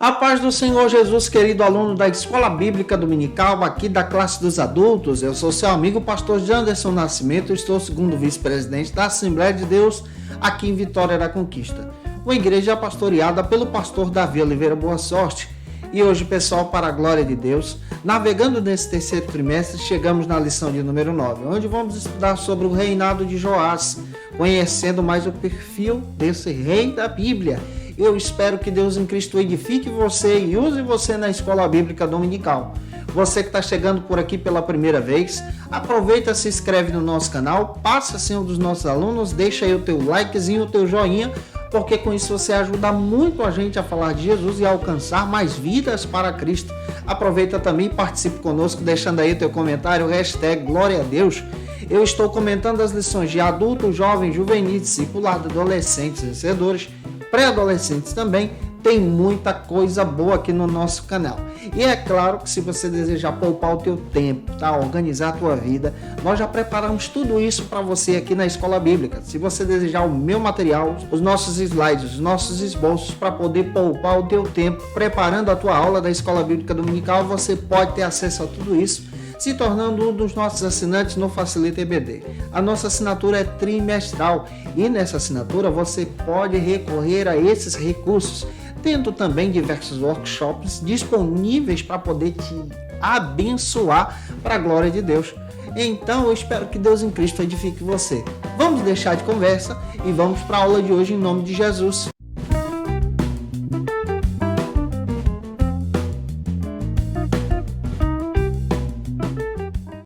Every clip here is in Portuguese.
A paz do Senhor Jesus, querido aluno da Escola Bíblica Dominical, aqui da classe dos adultos. Eu sou seu amigo, pastor Janderson Nascimento, estou segundo vice-presidente da Assembleia de Deus, aqui em Vitória da Conquista. Uma igreja pastoreada pelo pastor Davi Oliveira Boa Sorte. E hoje, pessoal, para a glória de Deus, navegando nesse terceiro trimestre, chegamos na lição de número 9, onde vamos estudar sobre o reinado de Joás, conhecendo mais o perfil desse rei da Bíblia. Eu espero que Deus em Cristo edifique você e use você na Escola Bíblica Dominical. Você que está chegando por aqui pela primeira vez, aproveita, se inscreve no nosso canal, passa a ser um dos nossos alunos, deixa aí o teu likezinho, o teu joinha, porque com isso você ajuda muito a gente a falar de Jesus e a alcançar mais vidas para Cristo. Aproveita também e participe conosco, deixando aí o teu comentário, hashtag Glória a Deus. Eu estou comentando as lições de adultos, jovens, juvenis, discipulado, adolescentes, vencedores, pré-adolescentes também. Tem muita coisa boa aqui no nosso canal. E é claro que se você desejar poupar o teu tempo, tá? Organizar a tua vida, nós já preparamos tudo isso para você aqui na Escola Bíblica. Se você desejar o meu material, os nossos slides, os nossos esboços para poder poupar o teu tempo preparando a tua aula da Escola Bíblica Dominical, você pode ter acesso a tudo isso se tornando um dos nossos assinantes no Facilita EBD. A nossa assinatura é trimestral e nessa assinatura você pode recorrer a esses recursos, tendo também diversos workshops disponíveis para poder te abençoar para a glória de Deus. Então eu espero que Deus em Cristo edifique você. Vamos deixar de conversa e vamos para a aula de hoje em nome de Jesus.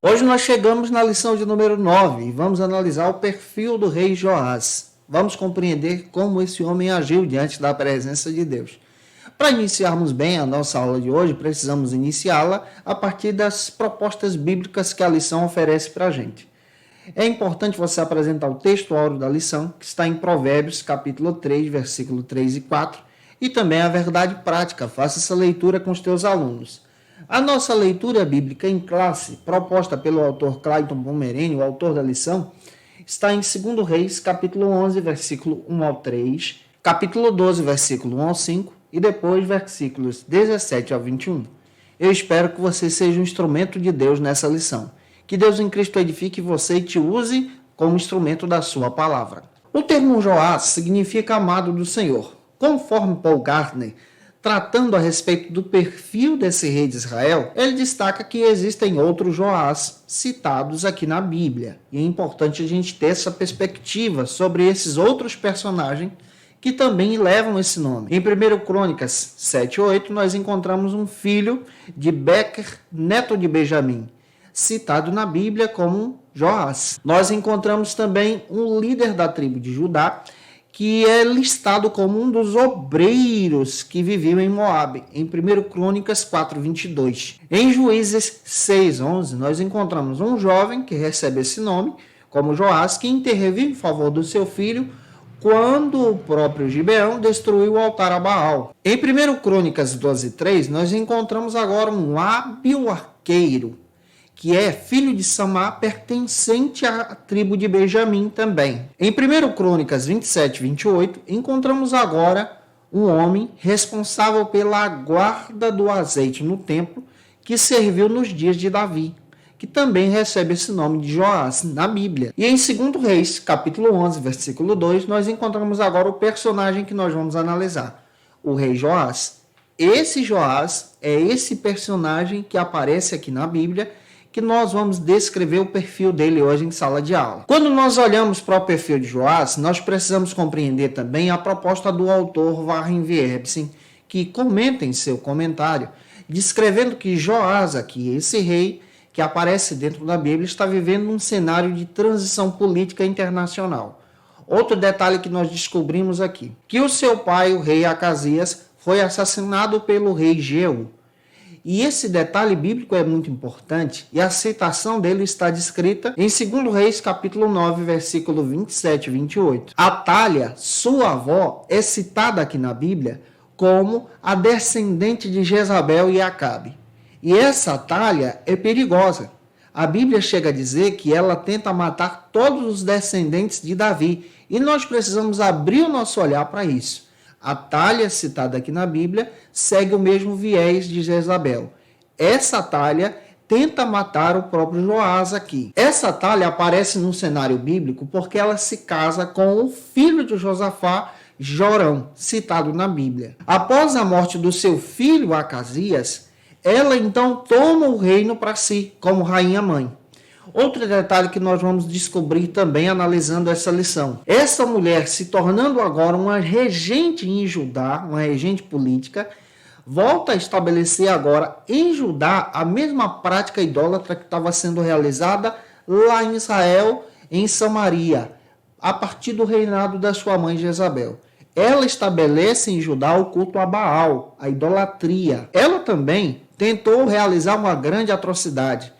Hoje nós chegamos na lição de número 9 e vamos analisar o perfil do rei Joás. Vamos compreender como esse homem agiu diante da presença de Deus. Para iniciarmos bem a nossa aula de hoje, precisamos iniciá-la a partir das propostas bíblicas que a lição oferece para a gente. É importante você apresentar o texto áureo da lição, que está em Provérbios, capítulo 3, versículo 3 e 4, e também a verdade prática. Faça essa leitura com os teus alunos. A nossa leitura bíblica em classe, proposta pelo autor Clayton Pomerene, o autor da lição, está em 2 Reis, capítulo 11, versículo 1 ao 3, capítulo 12, versículo 1 ao 5 e depois versículos 17 ao 21. Eu espero que você seja um instrumento de Deus nessa lição. Que Deus em Cristo edifique você e te use como instrumento da sua palavra. O termo Joás significa amado do Senhor. Conforme Paul Gardner, tratando a respeito do perfil desse rei de Israel, ele destaca que existem outros Joás citados aqui na Bíblia. E é importante a gente ter essa perspectiva sobre esses outros personagens que também levam esse nome. Em 1 Crônicas 7:8, nós encontramos um filho de Bequer, neto de Benjamim, citado na Bíblia como Joás. Nós encontramos também um líder da tribo de Judá, que é listado como um dos obreiros que viviam em Moabe, em 1 Crônicas 4:22. Em Juízes 6:11, nós encontramos um jovem que recebe esse nome, como Joás, que interveio em favor do seu filho quando o próprio Gibeão destruiu o altar a Baal. Em 1 Crônicas 12:3, nós encontramos agora um hábil arqueiro, que é filho de Samá, pertencente à tribo de Benjamim também. Em 1 Crônicas 27:28, encontramos agora um homem responsável pela guarda do azeite no templo, que serviu nos dias de Davi, que também recebe esse nome de Joás na Bíblia. E em 2 Reis, capítulo 11, versículo 2, nós encontramos agora o personagem que nós vamos analisar, o rei Joás. Esse Joás é esse personagem que aparece aqui na Bíblia, que nós vamos descrever o perfil dele hoje em sala de aula. Quando nós olhamos para o perfil de Joás, nós precisamos compreender também a proposta do autor Warren Wiersbe, que comenta em seu comentário, descrevendo que Joás aqui, esse rei que aparece dentro da Bíblia, está vivendo um cenário de transição política internacional. Outro detalhe que nós descobrimos aqui, que o seu pai, o rei Acasias, foi assassinado pelo rei Jeú. E esse detalhe bíblico é muito importante e a citação dele está descrita em 2 Reis, capítulo 9, versículo 27 e 28. Atália, sua avó, é citada aqui na Bíblia como a descendente de Jezabel e Acabe. E essa Atália é perigosa. A Bíblia chega a dizer que ela tenta matar todos os descendentes de Davi. E nós precisamos abrir o nosso olhar para isso. Atalha, citada aqui na Bíblia, segue o mesmo viés de Jezabel. Essa Atalha tenta matar o próprio Joás aqui. Essa Atalha aparece no cenário bíblico porque ela se casa com o filho de Josafá, Jorão, citado na Bíblia. Após a morte do seu filho Acasias, ela então toma o reino para si, como rainha-mãe. Outro detalhe que nós vamos descobrir também analisando essa lição. Essa mulher, se tornando agora uma regente em Judá, uma regente política, volta a estabelecer agora em Judá a mesma prática idólatra que estava sendo realizada lá em Israel, em Samaria, a partir do reinado da sua mãe Jezabel. Ela estabelece em Judá o culto a Baal, a idolatria. Ela também tentou realizar uma grande atrocidade.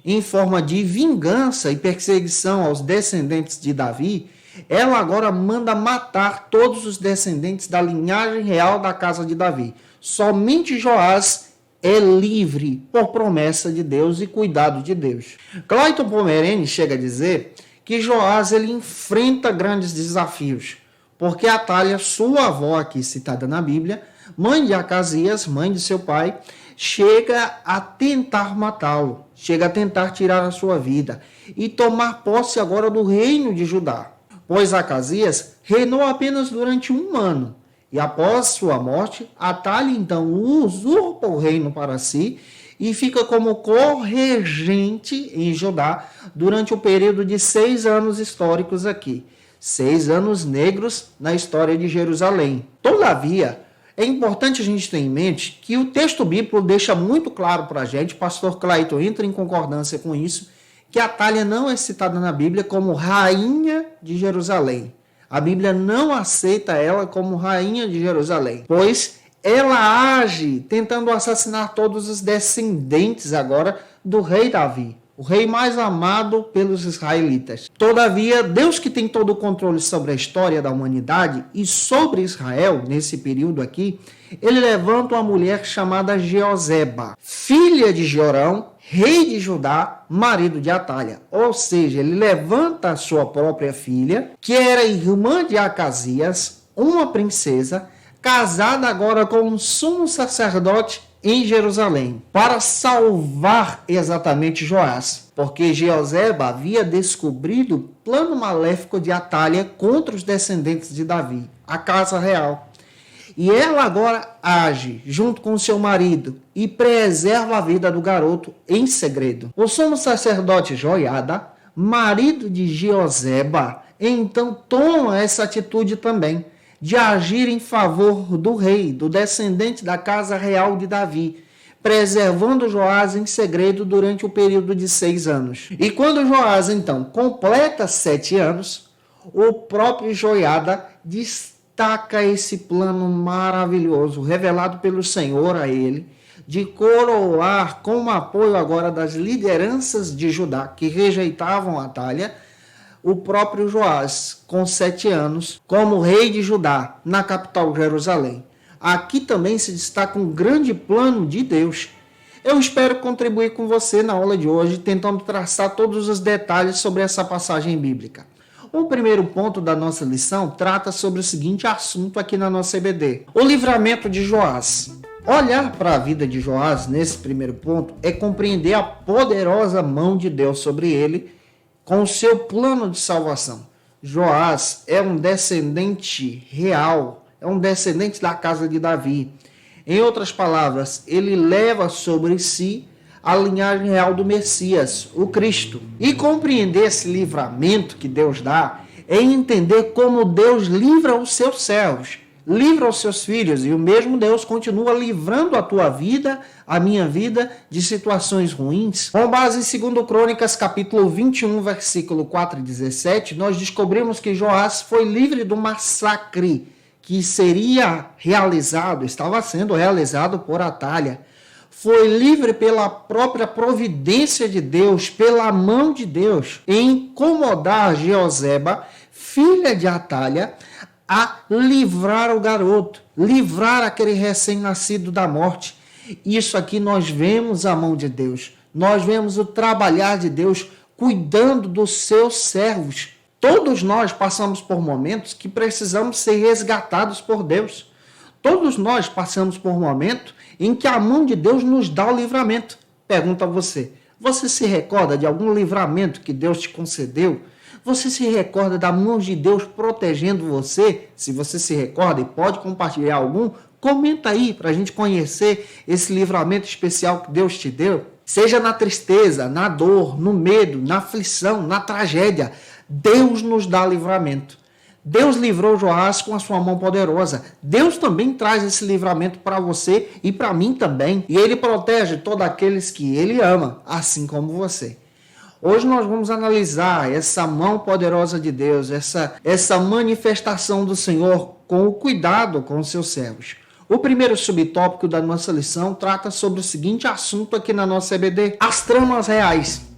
Em forma de vingança e perseguição aos descendentes de Davi, ela agora manda matar todos os descendentes da linhagem real da casa de Davi. Somente Joás é livre por promessa de Deus e cuidado de Deus. Clayton Pomerene chega a dizer que Joás ele enfrenta grandes desafios, porque Atalha, sua avó aqui citada na Bíblia, mãe de Acasias, mãe de seu pai, chega a tentar matá-lo, chega a tentar tirar a sua vida e tomar posse agora do reino de Judá, pois Acasias reinou apenas durante 1 ano. E após sua morte, Atalha então usurpa o reino para si e fica como corregente em Judá durante o período de 6 anos históricos aqui. 6 anos negros na história de Jerusalém. Todavia, é importante a gente ter em mente que o texto bíblico deixa muito claro para a gente, pastor Clayton entra em concordância com isso, que Atalha não é citada na Bíblia como rainha de Jerusalém. A Bíblia não aceita ela como rainha de Jerusalém, pois ela age tentando assassinar todos os descendentes agora do rei Davi, o rei mais amado pelos israelitas. Todavia, Deus, que tem todo o controle sobre a história da humanidade e sobre Israel, nesse período aqui, ele levanta uma mulher chamada Jeozeba, filha de Jorão, rei de Judá, marido de Atalha. Ou seja, ele levanta a sua própria filha, que era irmã de Acasias, uma princesa, casada agora com um sumo sacerdote em Jerusalém, para salvar exatamente Joás, porque Jeozeba havia descobrido o plano maléfico de Atalha contra os descendentes de Davi, a casa real. E ela agora age junto com seu marido e preserva a vida do garoto em segredo. O sumo sacerdote Joiada, marido de Jeozeba, então toma essa atitude também, de agir em favor do rei, do descendente da casa real de Davi, preservando Joás em segredo durante o período de 6 anos. E quando Joás, então, completa 7 anos, o próprio Joiada destaca esse plano maravilhoso, revelado pelo Senhor a ele, de coroar, com o apoio agora das lideranças de Judá, que rejeitavam Atalha, o próprio Joás, com 7 anos, como rei de Judá, na capital Jerusalém. Aqui também se destaca um grande plano de Deus. Eu espero contribuir com você na aula de hoje, tentando traçar todos os detalhes sobre essa passagem bíblica. O primeiro ponto da nossa lição trata sobre o seguinte assunto aqui na nossa EBD: o livramento de Joás. Olhar para a vida de Joás nesse primeiro ponto é compreender a poderosa mão de Deus sobre ele, com o seu plano de salvação. Joás é um descendente real, é um descendente da casa de Davi. Em outras palavras, ele leva sobre si a linhagem real do Messias, o Cristo. E compreender esse livramento que Deus dá é entender como Deus livra os seus servos, livra os seus filhos, e o mesmo Deus continua livrando a tua vida, a minha vida, de situações ruins. Com base em 2 Crônicas, capítulo 21, versículo 4 e 17, nós descobrimos que Joás foi livre do massacre que seria realizado, estava sendo realizado por Atalha. Foi livre pela própria providência de Deus, pela mão de Deus, em incomodar Jeozeba, filha de Atalha, a livrar o garoto, livrar aquele recém-nascido da morte. Isso aqui nós vemos a mão de Deus, nós vemos o trabalhar de Deus cuidando dos seus servos. Todos nós passamos por momentos que precisamos ser resgatados por Deus. Todos nós passamos por um momento em que a mão de Deus nos dá o livramento. Pergunto a você, você se recorda de algum livramento que Deus te concedeu? Você se recorda da mão de Deus protegendo você? Se você se recorda e pode compartilhar algum, comenta aí para a gente conhecer esse livramento especial que Deus te deu. Seja na tristeza, na dor, no medo, na aflição, na tragédia, Deus nos dá livramento. Deus livrou Joás com a sua mão poderosa. Deus também traz esse livramento para você e para mim também. E Ele protege todos aqueles que Ele ama, assim como você. Hoje nós vamos analisar essa mão poderosa de Deus, essa manifestação do Senhor com o cuidado com os seus servos. O primeiro subtópico da nossa lição trata sobre o seguinte assunto aqui na nossa EBD: as tramas reais.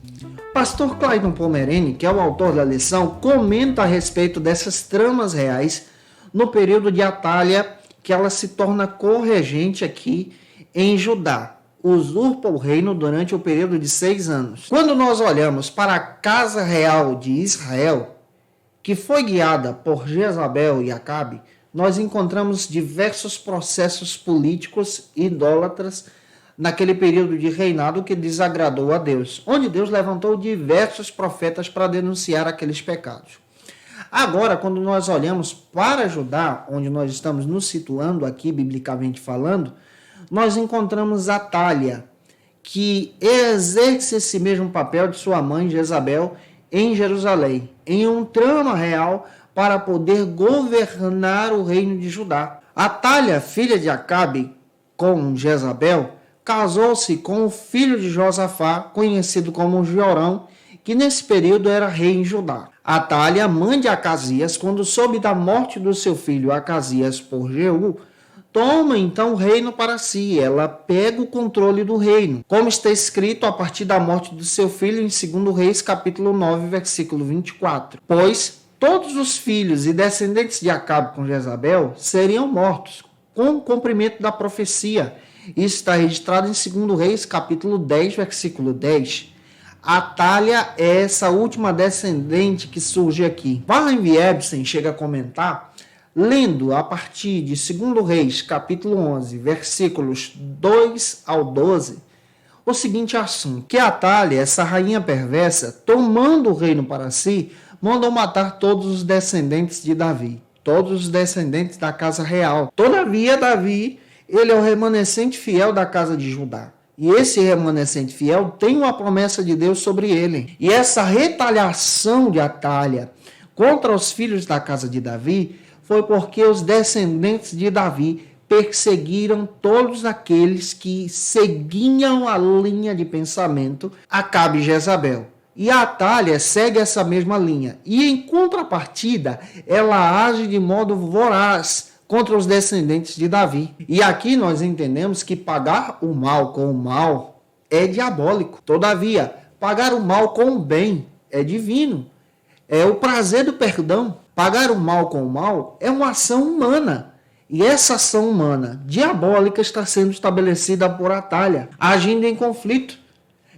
Pastor Clayton Pomerene, que é o autor da lição, comenta a respeito dessas tramas reais no período de Atália, que ela se torna corregente aqui em Judá. Usurpa o reino durante o período de 6 anos. Quando nós olhamos para a casa real de Israel, que foi guiada por Jezabel e Acabe, nós encontramos diversos processos políticos idólatras naquele período de reinado que desagradou a Deus, onde Deus levantou diversos profetas para denunciar aqueles pecados. Agora, quando nós olhamos para Judá, onde nós estamos nos situando aqui, biblicamente falando, nós encontramos Atália, que exerce esse mesmo papel de sua mãe Jezabel em Jerusalém, em um trama real para poder governar o reino de Judá. Atália, filha de Acabe, com Jezabel, casou-se com o filho de Josafá, conhecido como Jorão, que nesse período era rei em Judá. Atália, mãe de Acasias, quando soube da morte do seu filho Acasias por Jeú, toma então o reino para si. Ela pega o controle do reino, como está escrito a partir da morte do seu filho em 2 Reis, capítulo 9, versículo 24. Pois todos os filhos e descendentes de Acabe com Jezabel seriam mortos, com o cumprimento da profecia. Isso está registrado em 2 Reis, capítulo 10, versículo 10. Atália é essa última descendente que surge aqui. Warren Ebsen chega a comentar, lendo a partir de 2 Reis, capítulo 11, versículos 2 ao 12, o seguinte assunto: que Atália, essa rainha perversa, tomando o reino para si, mandou matar todos os descendentes de Davi, todos os descendentes da casa real. Todavia, Davi, ele é o remanescente fiel da casa de Judá. E esse remanescente fiel tem uma promessa de Deus sobre ele. E essa retaliação de Atália contra os filhos da casa de Davi foi porque os descendentes de Davi perseguiram todos aqueles que seguiam a linha de pensamento Acabe e Jezabel. E a Atália segue essa mesma linha. E em contrapartida, ela age de modo voraz contra os descendentes de Davi. E aqui nós entendemos que pagar o mal com o mal é diabólico. Todavia, pagar o mal com o bem é divino. É o prazer do perdão. Pagar o mal com o mal é uma ação humana. E essa ação humana diabólica está sendo estabelecida por Atália, agindo em conflito.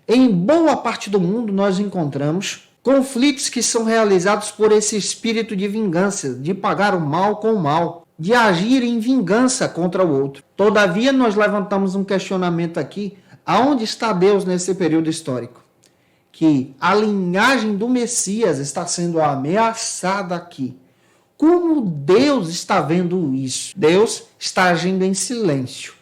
Em boa parte do mundo nós encontramos conflitos que são realizados por esse espírito de vingança, de pagar o mal com o mal, de agir em vingança contra o outro. Todavia, nós levantamos um questionamento aqui: aonde está Deus nesse período histórico? Que a linhagem do Messias está sendo ameaçada aqui. Como Deus está vendo isso? Deus está agindo em silêncio.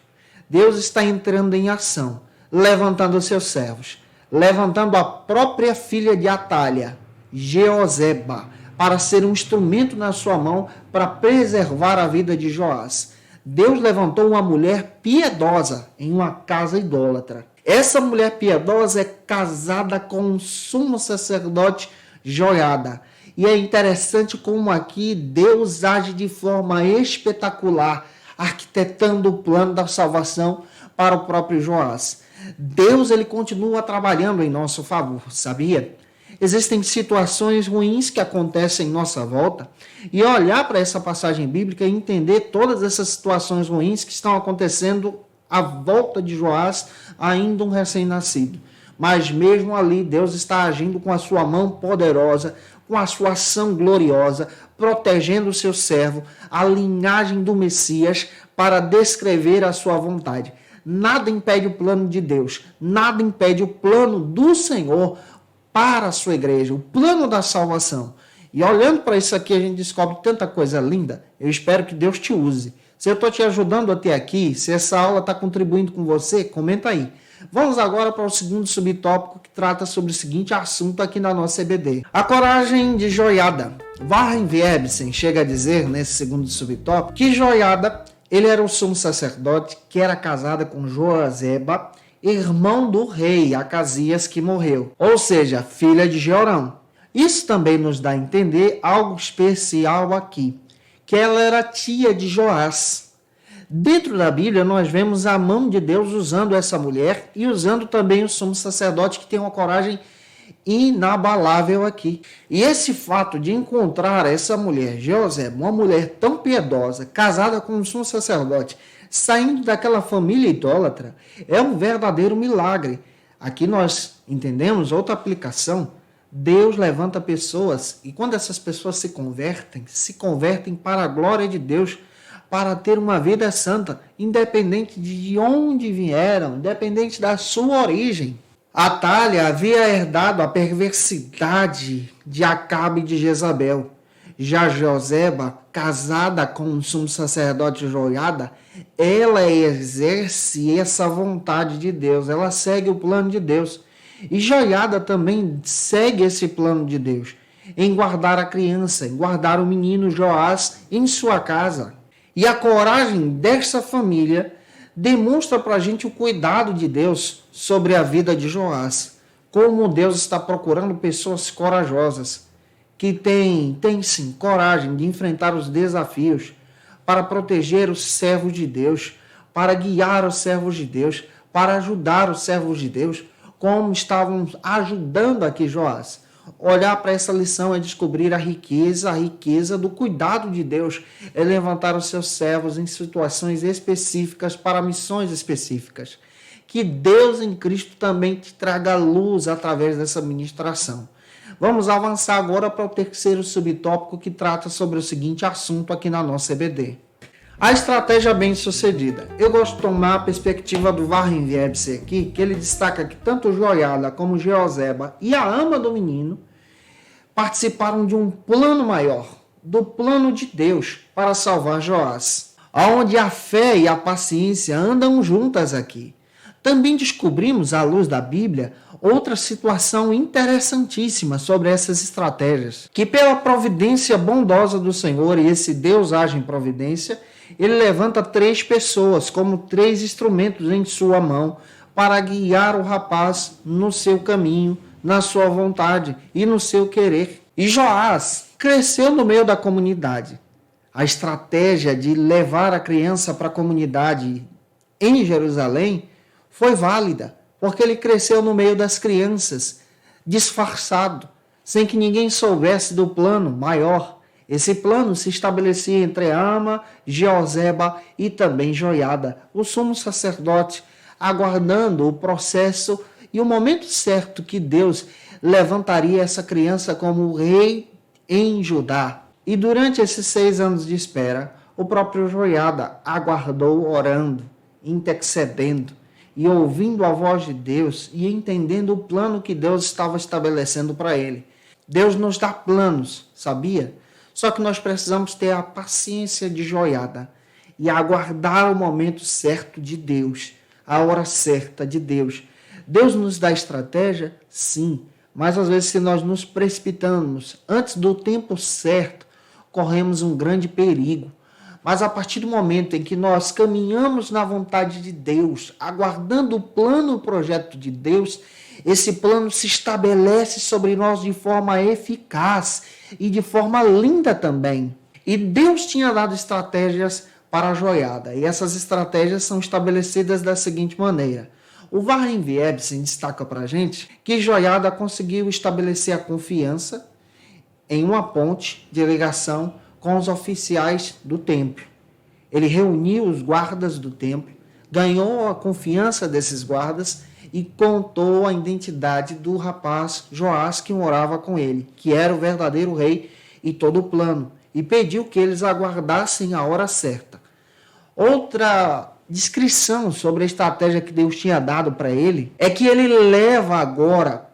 Deus está entrando em ação, levantando os seus servos, levantando a própria filha de Atália, Jeozeba, para ser um instrumento na sua mão para preservar a vida de Joás. Deus levantou uma mulher piedosa em uma casa idólatra. Essa mulher piedosa é casada com um sumo sacerdote Joiada. E é interessante como aqui Deus age de forma espetacular, arquitetando o plano da salvação para o próprio Joás. Deus, ele continua trabalhando em nosso favor, sabia? Existem situações ruins que acontecem em nossa volta, e olhar para essa passagem bíblica e entender todas essas situações ruins que estão acontecendo à volta de Joás, ainda um recém-nascido. Mas mesmo ali, Deus está agindo com a sua mão poderosa, com a sua ação gloriosa, protegendo o seu servo, a linhagem do Messias, para descrever a sua vontade. Nada impede o plano de Deus, nada impede o plano do Senhor para a sua igreja, o plano da salvação. E olhando para isso aqui, a gente descobre tanta coisa linda. Eu espero que Deus te use. Se eu estou te ajudando até aqui, se essa aula está contribuindo com você, comenta aí. Vamos agora para o segundo subtópico, que trata sobre o seguinte assunto aqui na nossa EBD. A coragem de Joiada. Warren Wierbsen chega a dizer, nesse segundo subtópico, que Joiada, ele era o sumo sacerdote que era casada com Joazeba, irmão do rei Acasias, que morreu, ou seja, filha de Jeorão. Isso também nos dá a entender algo especial aqui, que ela era tia de Joás. Dentro da Bíblia, nós vemos a mão de Deus usando essa mulher e usando também o sumo sacerdote, que tem uma coragem inabalável aqui. E esse fato de encontrar essa mulher, Jeosé, uma mulher tão piedosa, casada com um sumo sacerdote, saindo daquela família idólatra, é um verdadeiro milagre. Aqui nós entendemos outra aplicação. Deus levanta pessoas e quando essas pessoas se convertem para a glória de Deus, para ter uma vida santa, independente de onde vieram, independente da sua origem. Atalha havia herdado a perversidade de Acabe e de Jezabel. Já Joseba, casada com o sumo sacerdote Joiada, ela exerce essa vontade de Deus, ela segue o plano de Deus. E Joiada também segue esse plano de Deus, em guardar a criança, em guardar o menino Joás em sua casa. E a coragem dessa família demonstra para a gente o cuidado de Deus sobre a vida de Joás. Como Deus está procurando pessoas corajosas, que têm sim coragem de enfrentar os desafios, para proteger os servos de Deus, para guiar os servos de Deus, para ajudar os servos de Deus, como estavam ajudando aqui Joás. Olhar para essa lição é descobrir a riqueza do cuidado de Deus, é levantar os seus servos em situações específicas, para missões específicas. Que Deus em Cristo também te traga luz através dessa ministração. Vamos avançar agora para o terceiro subtópico, que trata sobre o seguinte assunto aqui na nossa EBD. A estratégia bem-sucedida. Eu gosto de tomar a perspectiva do Warren Wierbsen aqui, que ele destaca que tanto Joiada como Jeoseba e a ama do menino participaram de um plano maior, do plano de Deus para salvar Joás, onde a fé e a paciência andam juntas aqui. Também descobrimos, à luz da Bíblia, outra situação interessantíssima sobre essas estratégias, que pela providência bondosa do Senhor, e esse Deus age em providência, ele levanta 3 pessoas como 3 instrumentos em sua mão para guiar o rapaz no seu caminho, na sua vontade e no seu querer. E Joás cresceu no meio da comunidade. A estratégia de levar a criança para a comunidade em Jerusalém foi válida, porque ele cresceu no meio das crianças, disfarçado, sem que ninguém soubesse do plano maior. Esse plano se estabelecia entre Ama, Jeoseba e também Joiada, o sumo sacerdote, aguardando o processo e o momento certo que Deus levantaria essa criança como rei em Judá. E durante esses 6 anos de espera, o próprio Joiada aguardou orando, intercedendo e ouvindo a voz de Deus e entendendo o plano que Deus estava estabelecendo para ele. Deus nos dá planos, sabia? Só que nós precisamos ter a paciência de Joiada e aguardar o momento certo de Deus, a hora certa de Deus. Deus nos dá estratégia? Sim, mas às vezes se nós nos precipitamos antes do tempo certo, corremos um grande perigo. Mas a partir do momento em que nós caminhamos na vontade de Deus, aguardando o plano, o projeto de Deus, esse plano se estabelece sobre nós de forma eficaz e de forma linda também. E Deus tinha dado estratégias para a Joiada, e essas estratégias são estabelecidas da seguinte maneira. O Warren Wierbsen destaca para a gente que Joiada conseguiu estabelecer a confiança em uma ponte de ligação com os oficiais do templo. Ele reuniu os guardas do templo, ganhou a confiança desses guardas e contou a identidade do rapaz Joás que morava com ele, que era o verdadeiro rei e todo o plano, e pediu que eles aguardassem a hora certa. Outra descrição sobre a estratégia que Deus tinha dado para ele é que ele leva agora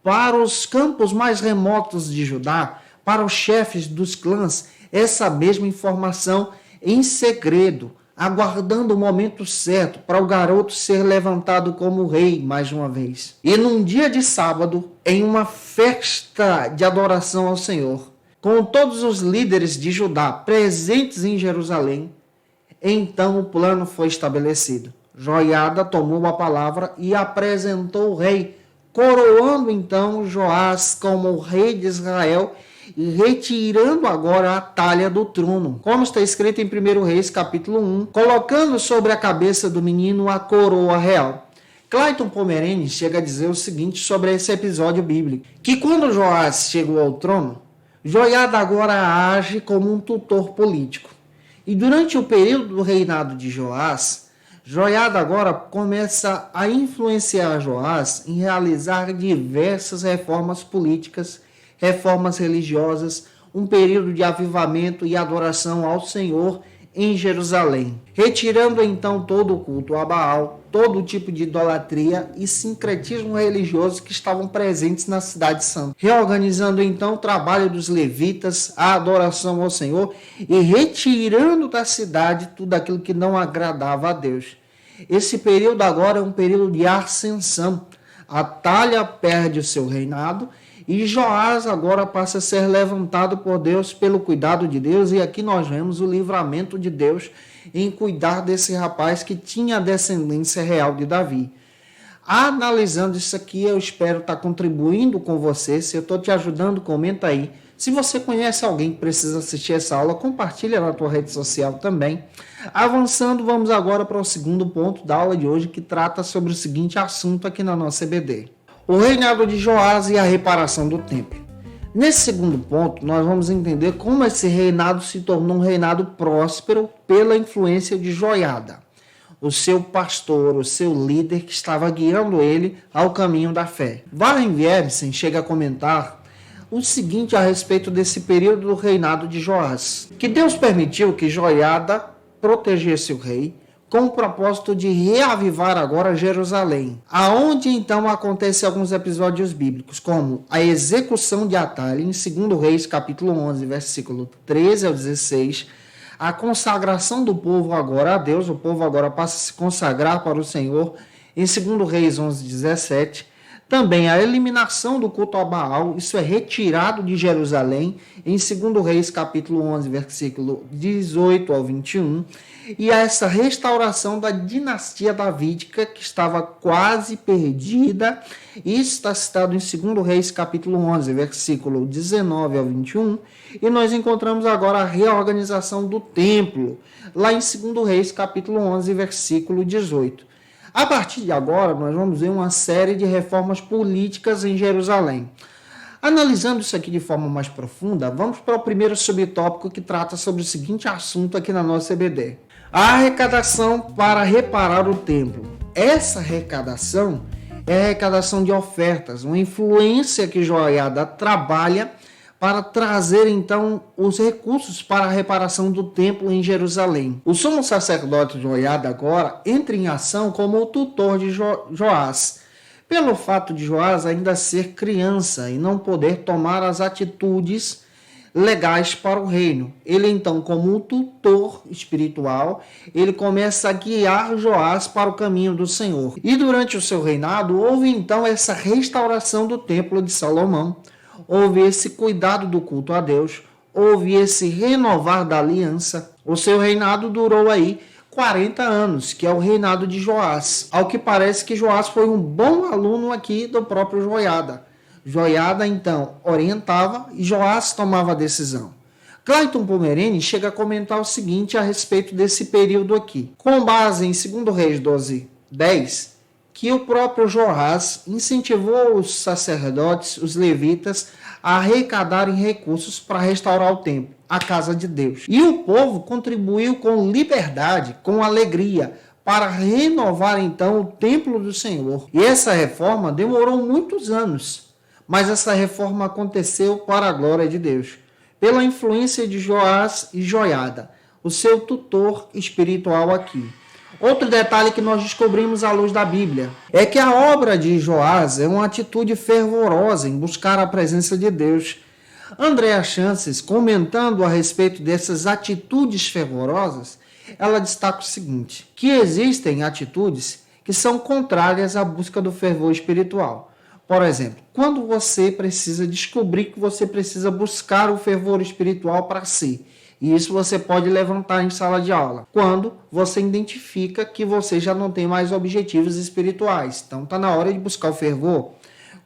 para os campos mais remotos de Judá, para os chefes dos clãs, essa mesma informação em segredo, aguardando o momento certo para o garoto ser levantado como rei mais uma vez. E num dia de sábado, em uma festa de adoração ao Senhor, com todos os líderes de Judá presentes em Jerusalém, então o plano foi estabelecido. Joiada tomou a palavra e apresentou o rei, coroando então Joás como rei de Israel e retirando agora a talha do trono, como está escrito em 1 Reis capítulo 1, colocando sobre a cabeça do menino a coroa real. Clayton Pomerene chega a dizer o seguinte sobre esse episódio bíblico, que quando Joás chegou ao trono, Joiada agora age como um tutor político. E durante o período do reinado de Joás, Joiada agora começa a influenciar Joás em realizar diversas reformas políticas, reformas religiosas, um período de avivamento e adoração ao Senhor em Jerusalém, retirando então todo o culto a Baal, todo tipo de idolatria e sincretismo religioso que estavam presentes na cidade santa, reorganizando então o trabalho dos levitas, a adoração ao Senhor e retirando da cidade tudo aquilo que não agradava a Deus. Esse período agora é um período de ascensão. Atalha perde o seu reinado e Joás agora passa a ser levantado por Deus pelo cuidado de Deus, e aqui nós vemos o livramento de Deus em cuidar desse rapaz que tinha a descendência real de Davi. Analisando isso aqui, eu espero estar contribuindo com você. Se eu estou te ajudando, comenta aí. Se você conhece alguém que precisa assistir essa aula, compartilha na tua rede social também. Avançando, vamos agora para o segundo ponto da aula de hoje, que trata sobre o seguinte assunto aqui na nossa EBD. O reinado de Joás e a reparação do templo. Nesse segundo ponto, nós vamos entender como esse reinado se tornou um reinado próspero pela influência de Joiada, o seu pastor, o seu líder que estava guiando ele ao caminho da fé. Warren Wiersbe chega a comentar o seguinte a respeito desse período do reinado de Joás, que Deus permitiu que Joiada protegesse o rei, com o propósito de reavivar agora Jerusalém, aonde então acontecem alguns episódios bíblicos, como a execução de Atalha, em 2 Reis, capítulo 11, versículo 13 ao 16, a consagração do povo agora a Deus, o povo agora passa a se consagrar para o Senhor, em 2 Reis 11, 17, também a eliminação do culto a Baal, isso é retirado de Jerusalém, em 2 Reis, capítulo 11, versículo 18 ao 21, e a essa restauração da dinastia davídica que estava quase perdida. Isso está citado em 2 Reis, capítulo 11, versículo 19 ao 21, e nós encontramos agora a reorganização do templo, lá em 2 Reis, capítulo 11, versículo 18. A partir de agora, nós vamos ver uma série de reformas políticas em Jerusalém. Analisando isso aqui de forma mais profunda, vamos para o primeiro subtópico que trata sobre o seguinte assunto aqui na nossa EBD. A arrecadação para reparar o templo. Essa arrecadação é a arrecadação de ofertas, uma influência que Joiada trabalha para trazer então os recursos para a reparação do templo em Jerusalém. O sumo sacerdote Joiada agora entra em ação como o tutor de Joás, pelo fato de Joás ainda ser criança e não poder tomar as atitudes legais para o reino. Ele então, como um tutor espiritual, ele começa a guiar Joás para o caminho do Senhor. E durante o seu reinado, houve então essa restauração do templo de Salomão, houve esse cuidado do culto a Deus, houve esse renovar da aliança. O seu reinado durou aí 40 anos, que é o reinado de Joás. Ao que parece que Joás foi um bom aluno aqui do próprio Joiada. Joiada, então, orientava e Joás tomava a decisão. Clayton Pomerene chega a comentar o seguinte a respeito desse período aqui. Com base em 2 Reis 12, 10, que o próprio Joás incentivou os sacerdotes, os levitas, a arrecadarem recursos para restaurar o templo, a casa de Deus. E o povo contribuiu com liberdade, com alegria, para renovar então o templo do Senhor. E essa reforma demorou muitos anos, mas essa reforma aconteceu para a glória de Deus, pela influência de Joás e Joiada, o seu tutor espiritual aqui. Outro detalhe que nós descobrimos à luz da Bíblia é que a obra de Joás é uma atitude fervorosa em buscar a presença de Deus. Andréa Chances, comentando a respeito dessas atitudes fervorosas, ela destaca o seguinte, que existem atitudes que são contrárias à busca do fervor espiritual. Por exemplo, quando você precisa descobrir que você precisa buscar o fervor espiritual para si, e isso você pode levantar em sala de aula. Quando você identifica que você já não tem mais objetivos espirituais, então está na hora de buscar o fervor.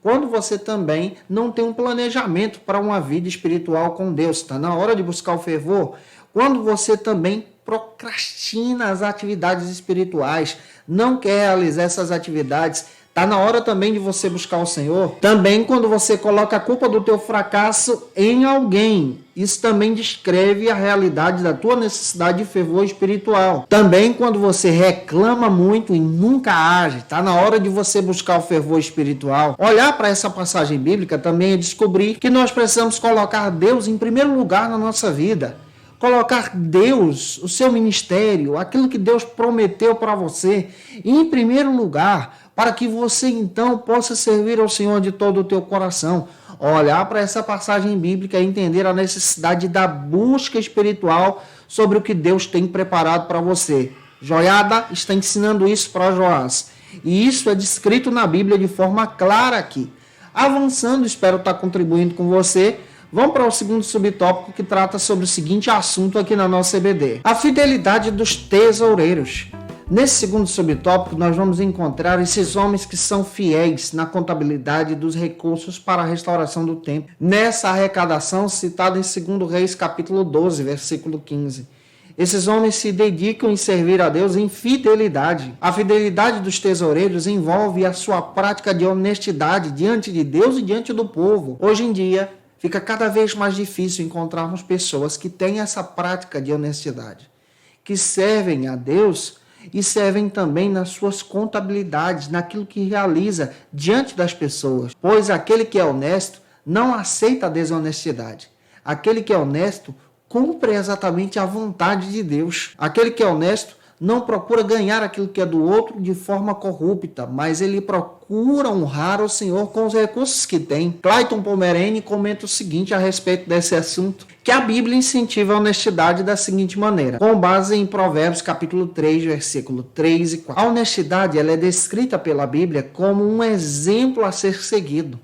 Quando você também não tem um planejamento para uma vida espiritual com Deus, está na hora de buscar o fervor. Quando você também procrastina as atividades espirituais, não quer realizar essas atividades, está na hora também de você buscar o Senhor. Também quando você coloca a culpa do teu fracasso em alguém, isso também descreve a realidade da tua necessidade de fervor espiritual. Também quando você reclama muito e nunca age, está na hora de você buscar o fervor espiritual. Olhar para essa passagem bíblica também é descobrir que nós precisamos colocar Deus em primeiro lugar na nossa vida. Colocar Deus, o seu ministério, aquilo que Deus prometeu para você, em primeiro lugar, para que você então possa servir ao Senhor de todo o teu coração. Olhar para essa passagem bíblica e entender a necessidade da busca espiritual sobre o que Deus tem preparado para você. Joiada está ensinando isso para Joás. E isso é descrito na Bíblia de forma clara aqui. Avançando, espero estar contribuindo com você. Vamos para o segundo subtópico que trata sobre o seguinte assunto aqui na nossa EBD. A fidelidade dos tesoureiros. Nesse segundo subtópico, nós vamos encontrar esses homens que são fiéis na contabilidade dos recursos para a restauração do templo. Nessa arrecadação citada em 2 Reis, capítulo 12, versículo 15. Esses homens se dedicam em servir a Deus em fidelidade. A fidelidade dos tesoureiros envolve a sua prática de honestidade diante de Deus e diante do povo. Hoje em dia, fica cada vez mais difícil encontrarmos pessoas que têm essa prática de honestidade, que servem a Deus e servem também nas suas contabilidades, naquilo que realiza diante das pessoas. Pois aquele que é honesto não aceita a desonestidade. Aquele que é honesto cumpre exatamente a vontade de Deus. Aquele que é honesto não procura ganhar aquilo que é do outro de forma corrupta, mas ele procura honrar o Senhor com os recursos que tem. Clayton Pomerene comenta o seguinte a respeito desse assunto, que a Bíblia incentiva a honestidade da seguinte maneira, com base em Provérbios capítulo 3, versículo 3 e 4. A honestidade ela é descrita pela Bíblia como um exemplo a ser seguido.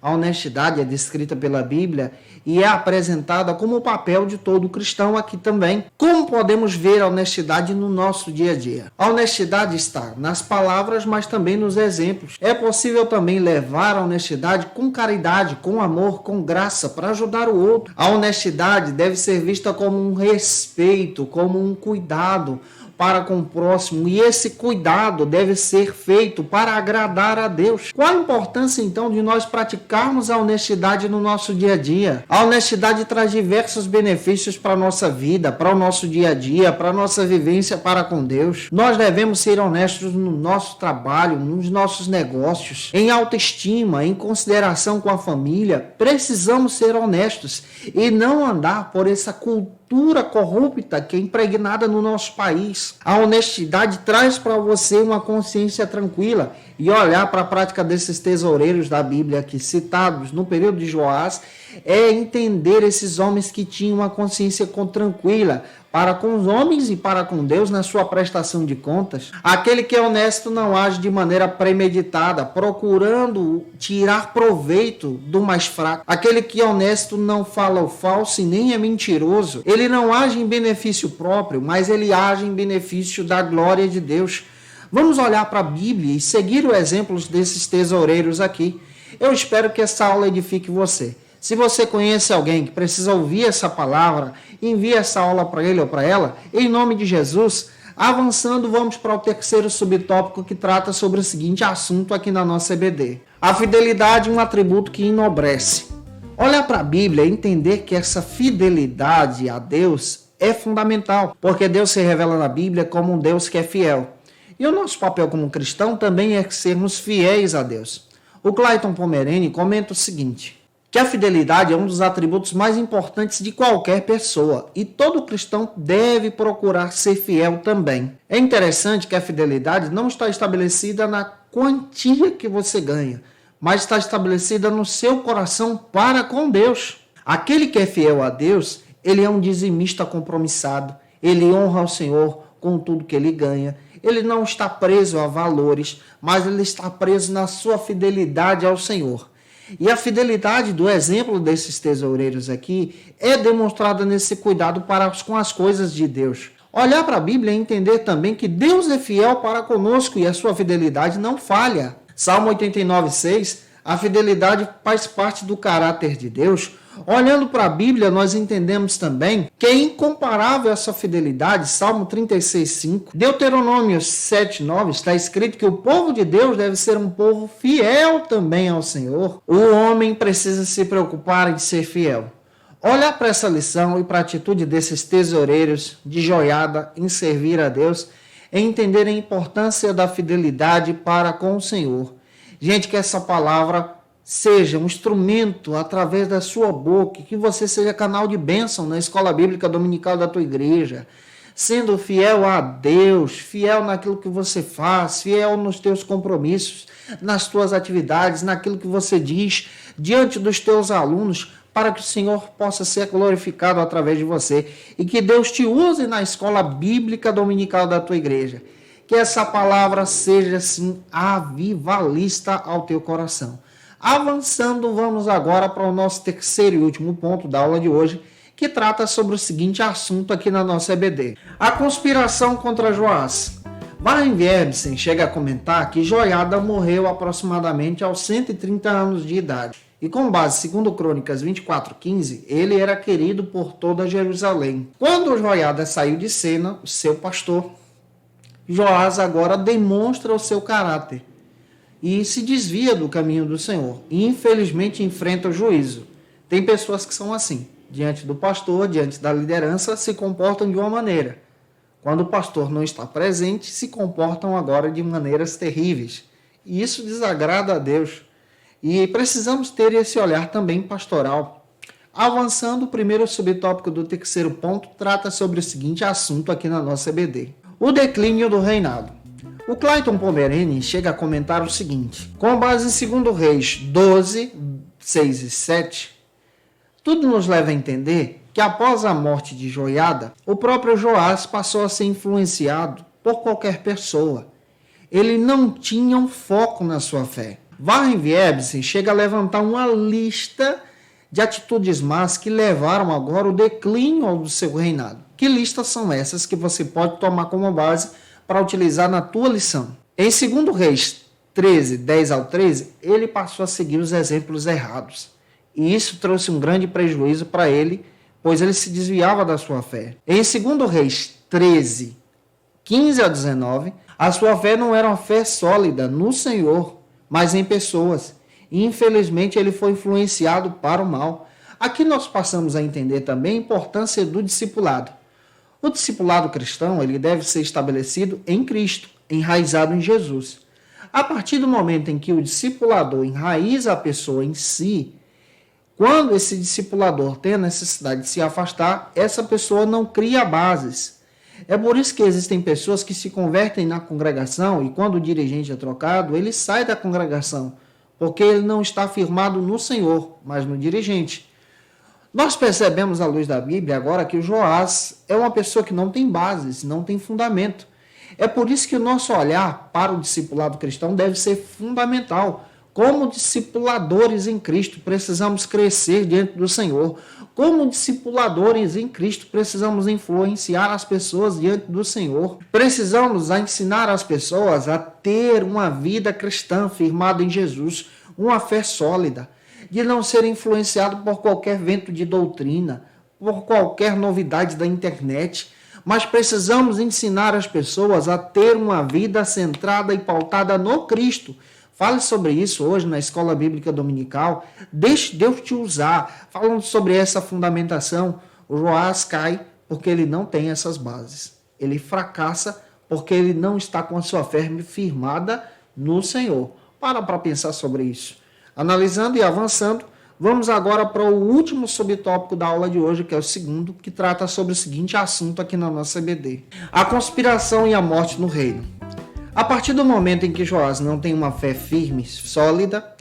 A honestidade é descrita pela Bíblia e é apresentada como o papel de todo cristão aqui também. Como podemos ver a honestidade no nosso dia a dia? A honestidade está nas palavras, mas também nos exemplos. É possível também levar a honestidade com caridade, com amor, com graça, para ajudar o outro. A honestidade deve ser vista como um respeito, como um cuidado para com o próximo, e esse cuidado deve ser feito para agradar a Deus. Qual a importância então de nós praticarmos a honestidade no nosso dia a dia? A honestidade traz diversos benefícios para a nossa vida, para o nosso dia a dia, para a nossa vivência para com Deus. Nós devemos ser honestos no nosso trabalho, nos nossos negócios, em autoestima, em consideração com a família. Precisamos ser honestos e não andar por essa cultura corrupta que é impregnada no nosso país. A honestidade traz para você uma consciência tranquila e olhar para a prática desses tesoureiros da Bíblia aqui citados no período de Joás é entender esses homens que tinham uma consciência tranquila para com os homens e para com Deus na sua prestação de contas. Aquele que é honesto não age de maneira premeditada, procurando tirar proveito do mais fraco. Aquele que é honesto não fala o falso e nem é mentiroso. Ele não age em benefício próprio, mas ele age em benefício da glória de Deus. Vamos olhar para a Bíblia e seguir os exemplos desses tesoureiros aqui. Eu espero que essa aula edifique você. Se você conhece alguém que precisa ouvir essa palavra, envie essa aula para ele ou para ela, em nome de Jesus. Avançando, vamos para o terceiro subtópico que trata sobre o seguinte assunto aqui na nossa EBD. A fidelidade é um atributo que enobrece. Olhar para a Bíblia e entender que essa fidelidade a Deus é fundamental, porque Deus se revela na Bíblia como um Deus que é fiel. E o nosso papel como cristão também é sermos fiéis a Deus. O Clayton Pomerani comenta o seguinte, que a fidelidade é um dos atributos mais importantes de qualquer pessoa e todo cristão deve procurar ser fiel também. É interessante que a fidelidade não está estabelecida na quantia que você ganha, mas está estabelecida no seu coração para com Deus. Aquele que é fiel a Deus, ele é um dizimista compromissado, ele honra o Senhor com tudo que ele ganha, ele não está preso a valores, mas ele está preso na sua fidelidade ao Senhor. E a fidelidade do exemplo desses tesoureiros aqui é demonstrada nesse cuidado com as coisas de Deus. Olhar para a Bíblia e entender também que Deus é fiel para conosco e a sua fidelidade não falha. Salmo 89:6, a fidelidade faz parte do caráter de Deus. Olhando para a Bíblia, nós entendemos também que é incomparável essa fidelidade. Salmo 36:5. Deuteronômio 7:9 está escrito que o povo de Deus deve ser um povo fiel também ao Senhor. O homem precisa se preocupar em ser fiel. Olhar para essa lição e para a atitude desses tesoureiros de joiada em servir a Deus é entender a importância da fidelidade para com o Senhor. Gente, que essa palavra seja um instrumento através da sua boca, que você seja canal de bênção na escola bíblica dominical da tua igreja, sendo fiel a Deus, fiel naquilo que você faz, fiel nos teus compromissos, nas tuas atividades, naquilo que você diz diante dos teus alunos, para que o Senhor possa ser glorificado através de você e que Deus te use na escola bíblica dominical da tua igreja. Que essa palavra seja, assim, avivalista ao teu coração. Avançando, vamos agora para o nosso terceiro e último ponto da aula de hoje, que trata sobre o seguinte assunto aqui na nossa EBD. A conspiração contra Joás. Warren Wiersbe chega a comentar que Joiada morreu aproximadamente aos 130 anos de idade. E com base, segundo Crônicas 24:15, ele era querido por toda Jerusalém. Quando Joiada saiu de cena, o seu pastor, Joás agora demonstra o seu caráter e se desvia do caminho do Senhor. E infelizmente enfrenta o juízo. Tem pessoas que são assim, diante do pastor, diante da liderança, se comportam de uma maneira. Quando o pastor não está presente, se comportam agora de maneiras terríveis. E isso desagrada a Deus. E precisamos ter esse olhar também pastoral. Avançando, o primeiro subtópico do terceiro ponto trata sobre o seguinte assunto aqui na nossa EBD. O declínio do reinado. O Clayton Pomerani chega a comentar o seguinte: com base em 2 Reis 12, 6 e 7, tudo nos leva a entender que após a morte de Joiada, o próprio Joás passou a ser influenciado por qualquer pessoa. Ele não tinha um foco na sua fé. Warren Wiersbe chega a levantar uma lista de atitudes más que levaram agora o declínio do seu reinado. Que listas são essas que você pode tomar como base para utilizar na tua lição? Em 2 Reis 13, 10 ao 13, ele passou a seguir os exemplos errados. E isso trouxe um grande prejuízo para ele, pois ele se desviava da sua fé. Em 2 Reis 13, 15 a 19, a sua fé não era uma fé sólida no Senhor, mas em pessoas. E, infelizmente, ele foi influenciado para o mal. Aqui nós passamos a entender também a importância do discipulado. O discipulado cristão ele deve ser estabelecido em Cristo, enraizado em Jesus. A partir do momento em que o discipulador enraiza a pessoa em si, quando esse discipulador tem a necessidade de se afastar, essa pessoa não cria bases. É por isso que existem pessoas que se convertem na congregação e quando o dirigente é trocado, ele sai da congregação, porque ele não está firmado no Senhor, mas no dirigente. Nós percebemos à luz da Bíblia agora que o Joás é uma pessoa que não tem bases, não tem fundamento. É por isso que o nosso olhar para o discipulado cristão deve ser fundamental. Como discipuladores em Cristo, precisamos crescer diante do Senhor. Como discipuladores em Cristo, precisamos influenciar as pessoas diante do Senhor. Precisamos ensinar as pessoas a ter uma vida cristã firmada em Jesus, uma fé sólida, de não ser influenciado por qualquer vento de doutrina, por qualquer novidade da internet, mas precisamos ensinar as pessoas a ter uma vida centrada e pautada no Cristo. Fale sobre isso hoje na Escola Bíblica Dominical. Deixe Deus te usar. Falando sobre essa fundamentação, o Joás cai porque ele não tem essas bases. Ele fracassa porque ele não está com a sua fé firmada no Senhor. Para pensar sobre isso. Analisando e avançando, vamos agora para o último subtópico da aula de hoje, que é o segundo, que trata sobre o seguinte assunto aqui na nossa EBD: a conspiração e a morte no reino. A partir do momento em que Joás não tem uma fé firme, sólida,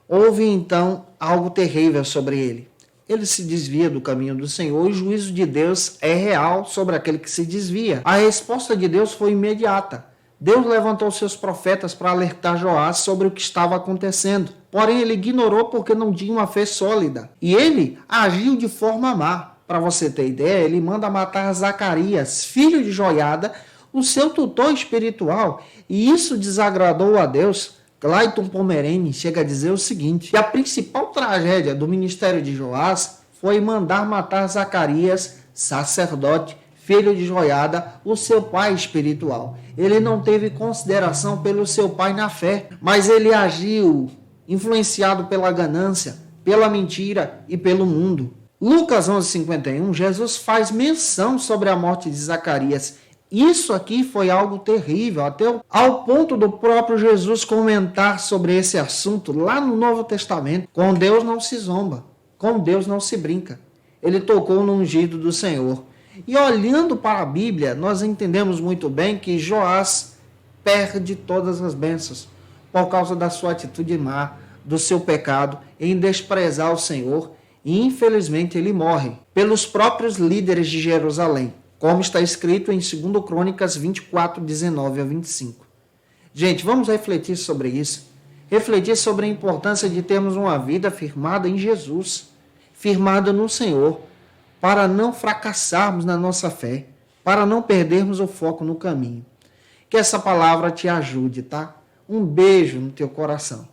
houve então algo terrível sobre ele. Ele se desvia do caminho do Senhor e o juízo de Deus é real sobre aquele que se desvia. A resposta de Deus foi imediata. Deus levantou seus profetas para alertar Joás sobre o que estava acontecendo. Porém, ele ignorou porque não tinha uma fé sólida. E ele agiu de forma má. Para você ter ideia, ele manda matar Zacarias, filho de Joiada, o seu tutor espiritual. E isso desagradou a Deus. Clayton Pomerene chega a dizer o seguinte: que a principal tragédia do ministério de Joás foi mandar matar Zacarias, sacerdote, filho de Joiada, o seu pai espiritual. Ele não teve consideração pelo seu pai na fé, mas ele agiu influenciado pela ganância, pela mentira e pelo mundo. Lucas 11:51, Jesus faz menção sobre a morte de Zacarias. Isso aqui foi algo terrível, até ao ponto do próprio Jesus comentar sobre esse assunto lá no Novo Testamento. Com Deus não se zomba, com Deus não se brinca. Ele tocou no ungido do Senhor. E olhando para a Bíblia, nós entendemos muito bem que Joás perde todas as bênçãos por causa da sua atitude má, do seu pecado em desprezar o Senhor, e infelizmente ele morre pelos próprios líderes de Jerusalém, como está escrito em 2 Crônicas 24, 19 a 25. Gente, vamos refletir sobre isso. Refletir sobre a importância de termos uma vida firmada em Jesus, firmada no Senhor, para não fracassarmos na nossa fé, para não perdermos o foco no caminho. Que essa palavra te ajude, tá? Um beijo no teu coração.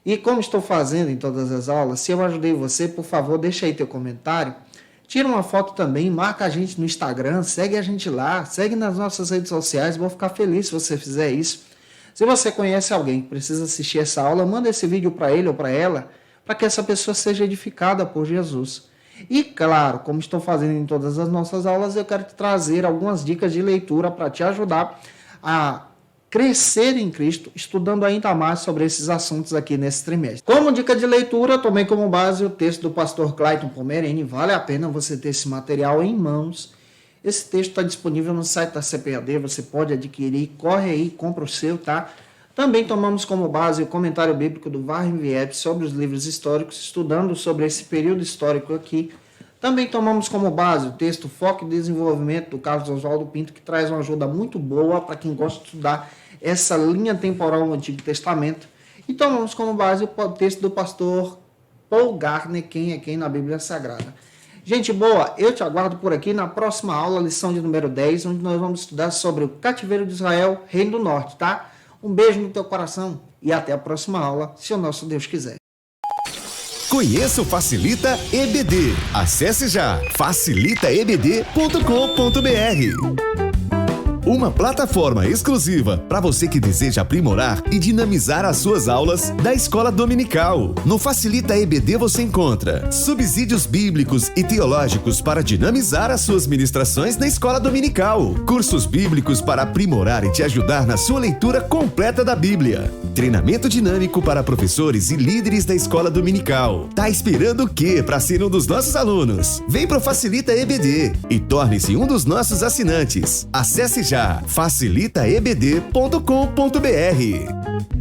E como estou fazendo em todas as aulas, se eu ajudei você, por favor, deixa aí teu comentário. Tira uma foto também, marca a gente no Instagram, segue a gente lá, segue nas nossas redes sociais, vou ficar feliz se você fizer isso. Se você conhece alguém que precisa assistir essa aula, manda esse vídeo para ele ou para ela, para que essa pessoa seja edificada por Jesus. E claro, como estou fazendo em todas as nossas aulas, eu quero te trazer algumas dicas de leitura para te ajudar a crescer em Cristo, estudando ainda mais sobre esses assuntos aqui nesse trimestre. Como dica de leitura, tomei como base o texto do pastor Clayton Pomerene. Vale a pena você ter esse material em mãos. Esse texto está disponível no site da CPAD, você pode adquirir, corre aí, compra o seu, tá? Também tomamos como base o comentário bíblico do Warren Wiepp sobre os livros históricos, estudando sobre esse período histórico aqui. Também tomamos como base o texto Foco e Desenvolvimento do Carlos Oswaldo Pinto, que traz uma ajuda muito boa para quem gosta de estudar essa linha temporal no Antigo Testamento. E tomamos como base o texto do pastor Paul Garner, Quem é Quem na Bíblia Sagrada. Gente boa, eu te aguardo por aqui na próxima aula, lição de número 10, onde nós vamos estudar sobre o cativeiro de Israel, Reino do Norte, tá? Um beijo no teu coração e até a próxima aula, se o nosso Deus quiser. Conheça o Facilita EBD. Acesse já facilitaebd.com.br. Uma plataforma exclusiva para você que deseja aprimorar e dinamizar as suas aulas da escola dominical. No Facilita EBD você encontra subsídios bíblicos e teológicos para dinamizar as suas ministrações na escola dominical, cursos bíblicos para aprimorar e te ajudar na sua leitura completa da Bíblia, treinamento dinâmico para professores e líderes da escola dominical. Tá esperando o quê para ser um dos nossos alunos? Vem pro Facilita EBD e torne-se um dos nossos assinantes. Acesse já facilitaebd.com.br.